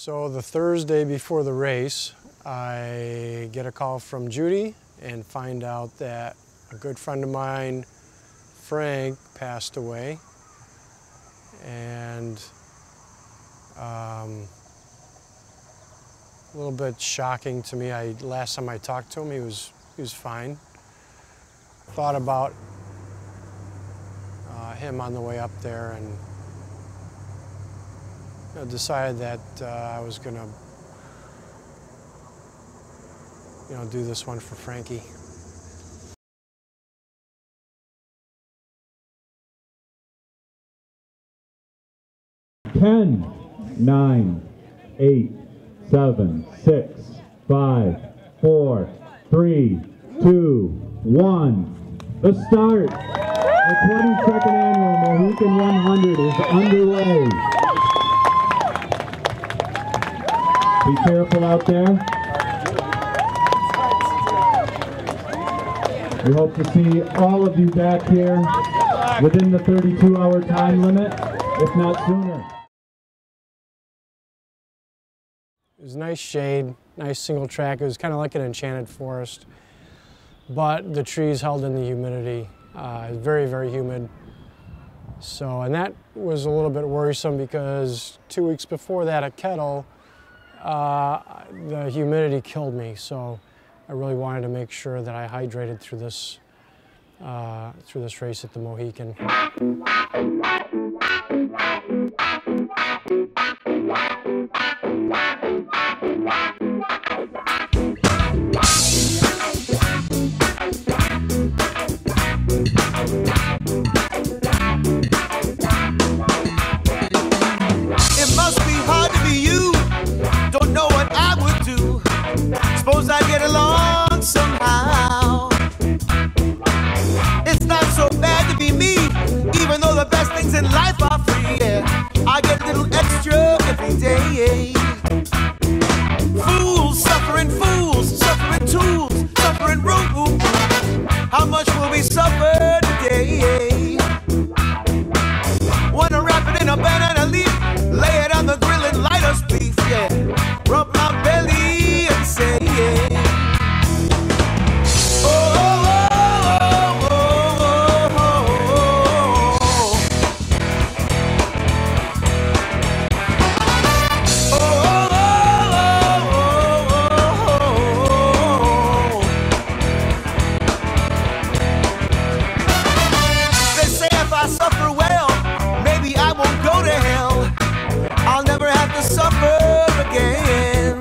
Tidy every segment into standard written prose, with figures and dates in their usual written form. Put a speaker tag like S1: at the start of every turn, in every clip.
S1: So the Thursday before the race, I get a call from Judy and find out that a good friend of mine, Frank, passed away. And a little bit shocking to me. Last time I talked to him, he was fine. Thought about him on the way up there, and decided that I was gonna, do this one for Frankie.
S2: Ten, 9, 8, 7, 6, 5, 4, 3, 2, 1. The start. The 22nd annual Mohican 100 is underway. Be careful out there. We hope to see all of you back here within the 32-hour time limit, if not sooner.
S1: It was nice shade, nice single track. It was kind of like an enchanted forest, but the trees held in the humidity. Very, very humid. So, and that was a little bit worrisome because 2 weeks before that at Kettle, the humidity killed me. So I really wanted to make sure that I hydrated through this race at the Mohican.
S3: It must be hard to be you. Don't know what I would do. Suppose I'd get along somehow. It's not so bad to be me, even though the best things in life are free. Yeah, I get a little extra every day. Fools, suffering tools, suffering room. How much will we suffer today? Wanna wrap it in a banana leaf, lay it on the grill and light us beef, yeah. Rub my belly and say, yeah. Oh, oh, oh, oh, oh, oh, oh. They say if I suffer well, maybe I won't go to hell. I'll never have to suffer again.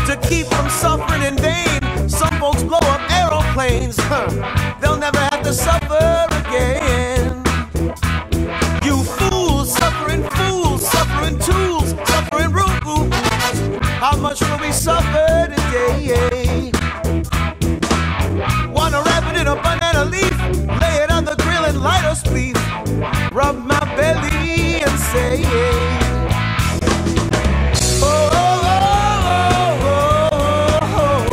S3: To keep from suffering in vain, some folks blow up aeroplanes. They'll never have to suffer again. You fools, suffering tools, suffering room. How much will we suffer today? Wanna wrap it in a banana leaf, lay it on the grill and light us beef. Rub my belly and say, yeah. Oh, oh, oh, oh, oh,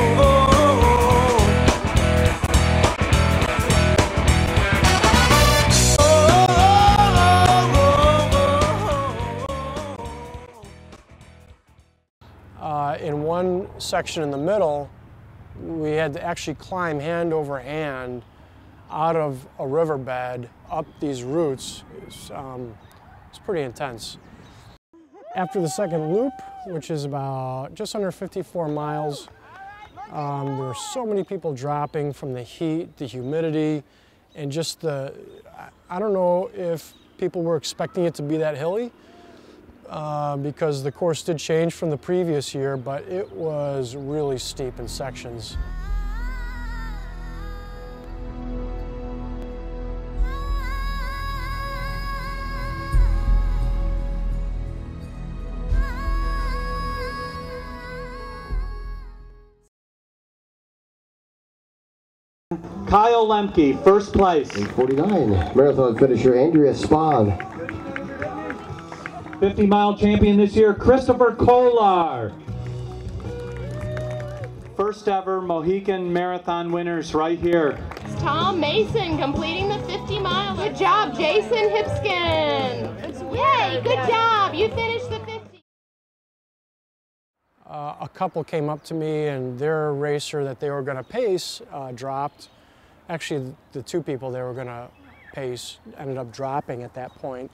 S1: oh. In one section in the middle, we had to actually climb hand over hand out of a riverbed up these roots. It's pretty intense. After the second loop, which is about just under 54 miles, there were so many people dropping from the heat, the humidity, and just I don't know if people were expecting it to be that hilly, because the course did change from the previous year, but it was really steep in sections.
S2: Kyle Lemke, first place.
S4: 8:49, marathon finisher Andrea Spahn.
S2: 50-mile champion this year, Christopher Kolar. First ever Mohican Marathon winners right here.
S5: It's Tom Mason completing the 50 miles. Good job, Jason Hipskin. Yay, good job. You finished the 50.
S1: a couple came up to me and their racer that they were going to pace dropped. Actually, the two people they were going to pace ended up dropping at that point,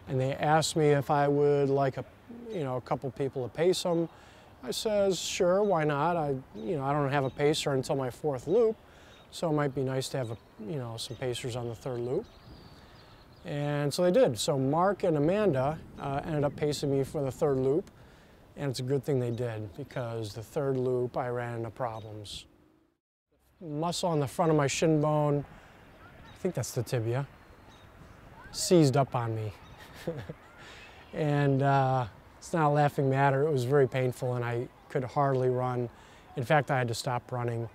S1: and they asked me if I would like a couple people to pace them. I says, sure, why not? I don't have a pacer until my 4th loop, so it might be nice to have some pacers on the 3rd loop. And so they did. So Mark and Amanda ended up pacing me for the 3rd loop, and it's a good thing they did, because the 3rd loop I ran into problems. Muscle on the front of my shin bone, I think that's the tibia, seized up on me. And it's not a laughing matter. It was very painful and I could hardly run. In fact, I had to stop running.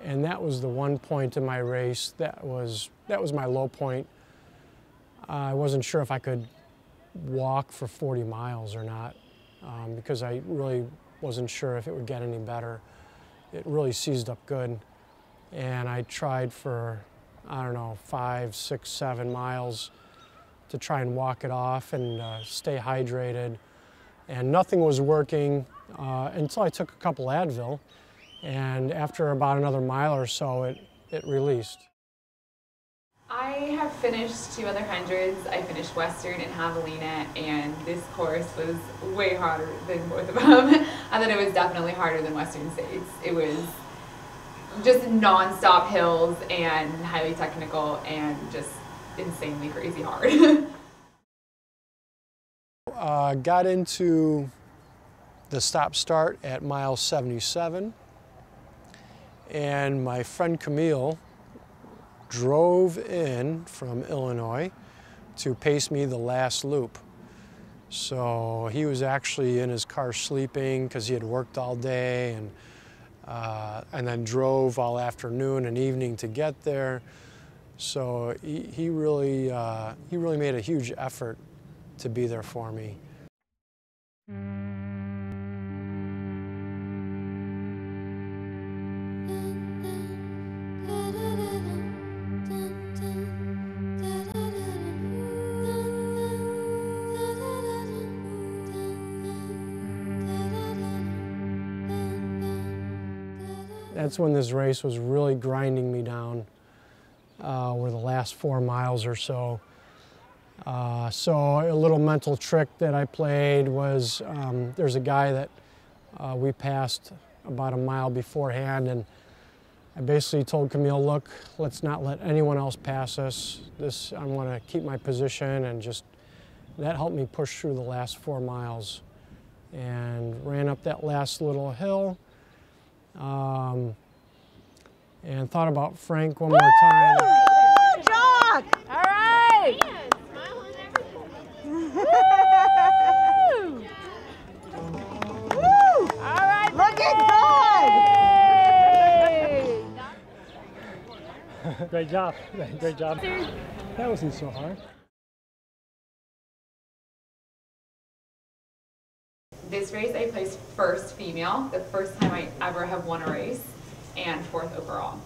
S1: And that was the one point in my race that was my low point. I wasn't sure if I could walk for 40 miles or not, because I really wasn't sure if it would get any better. It really seized up good. And I tried for, I don't know, 5, 6, 7 miles to try and walk it off and stay hydrated. And nothing was working until I took a couple Advil. And after about another mile or so, it released.
S6: I have finished 2 other hundreds. I finished Western and Javelina, and this course was way harder than both of them. I thought it was definitely harder than Western States. It was just non-stop hills and highly technical and just insanely crazy hard.
S1: Got into the stop-start at mile 77, and my friend Camille drove in from Illinois to pace me the last loop. So he was actually in his car sleeping because he had worked all day, and then drove all afternoon and evening to get there. So he really made a huge effort to be there for me. That's when this race was really grinding me down, were the last 4 miles or so. So a little mental trick that I played was, there's a guy that we passed about a mile beforehand, and I basically told Camille, look, let's not let anyone else pass us. I'm going to keep my position, and that helped me push through the last 4 miles. And ran up that last little hill, and thought about Frank one more time.
S7: Woo, Jock! All right! Woo! Woo! All right, looking good!
S1: Great job. Great job. That wasn't so hard.
S6: This race I placed 1st female, the first time I ever have won a race, and 4th overall.